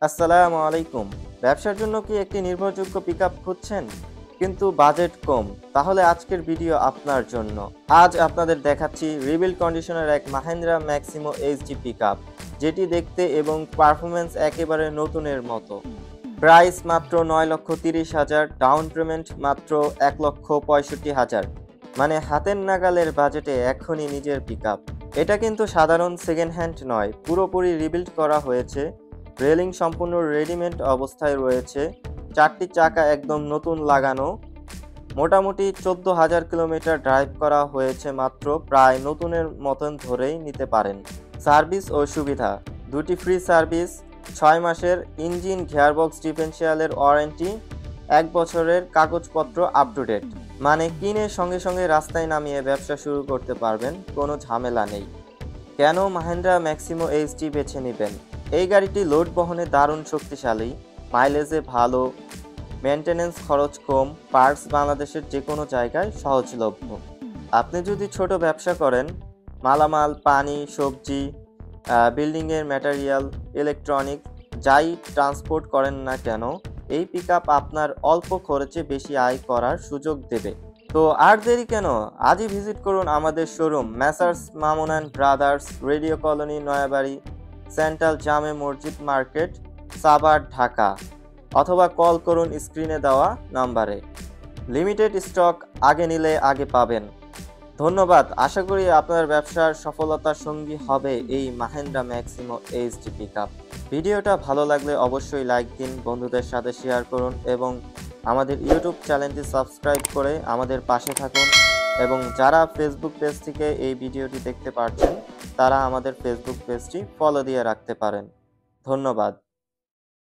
আসসালামু আলাইকুম। ব্যবসার জন্য কি একটি নির্ভরযোগ্য পিকআপ খুঁজছেন কিন্তু বাজেট কম? তাহলে আজকের ভিডিও আপনার জন্য। আজ আপনাদের দেখাচ্ছি রিবিল্ড কন্ডিশনের এক মাহিন্দ্রা ম্যাক্সিমো এইচডি পিকআপ, যেটি দেখতে এবং পারফরম্যান্স একেবারে নতুনের মতো। প্রাইস মাত্র 9,30,000, ডাউন পেমেন্ট মাত্র 1,65,000। মানে হাতের নাগালের বাজেটে এখনই নিজের পিকআপ। এটা কিন্তু সাধারণ সেকেন্ড হ্যান্ড নয়, পুরোপুরি রিবিল্ড করা হয়েছে। রেলিং সম্পূর্ণ রেডিমেড অবস্থায় রয়েছে, চারটি চাকা একদম নতুন লাগানো। মোটামুটি 14,000 কিলোমিটার ড্রাইভ করা হয়েছে মাত্র, প্রায় নতুনের মতন ধরেই নিতে পারেন। সার্ভিস ও সুবিধা: দুটি ফ্রি সার্ভিস, 6 মাসের ইঞ্জিন গিয়ারবক্স ডিফারেন্সিয়ালের ওয়ারেন্টি, 1 বছরের কাগজপত্র আপ টু ডেট। মানে কিনে সঙ্গে সঙ্গে রাস্তায় নামিয়ে ব্যবসা শুরু করতে পারবেন, কোনো ঝামেলা নেই। কেন মাহিন্দ্রা ম্যাক্সিমো এইচডি বেছে নেবেন? এই গাড়িটি লোড বহনে দারুণ শক্তিশালী, মাইলেজে ভালো, মেনটেন্যান্স খরচ কম, পার্টস বাংলাদেশের যে কোনো জায়গায় সহজলভ্য। আপনি যদি ছোট ব্যবসা করেন, মালামাল, পানি, সবজি, বিল্ডিংয়ের ম্যাটেরিয়াল, ইলেকট্রনিক্স যাই ট্রান্সপোর্ট করেন না কেন, এই পিকআপ আপনার অল্প খরচে বেশি আয় করার সুযোগ দেবে। তো আর দেরি কেন? আজই ভিজিট করুন আমাদের showroom, messrs Mamun and brothers, radio colony, Nayabari, central জামে মসজিদ মার্কেট, সাভার, ঢাকা। অথবা কল করুন স্ক্রিনে দেওয়া নাম্বারে। লিমিটেড স্টক, আগে নিলে আগে পাবেন। ধন্যবাদ। আশা করি আপনার ব্যবসার সফলতার সঙ্গী হবে এই মাহিন্দ্রা ম্যাক্সিমো এইচডি পিকআপ। ভিডিওটা ভালো লাগলে অবশ্যই লাইক দিন, বন্ধুদের সাথে শেয়ার করুন এবং আমাদের ইউটিউব চ্যানেলটি সাবস্ক্রাইব করে আমাদের পাশে থাকুন। এবং যারা ফেসবুক পেজ থেকে এই ভিডিওটি দেখতে পাচ্ছেন, তারা আমাদের ফেসবুক পেজটি ফলো দিয়ে রাখতে পারেন। ধন্যবাদ।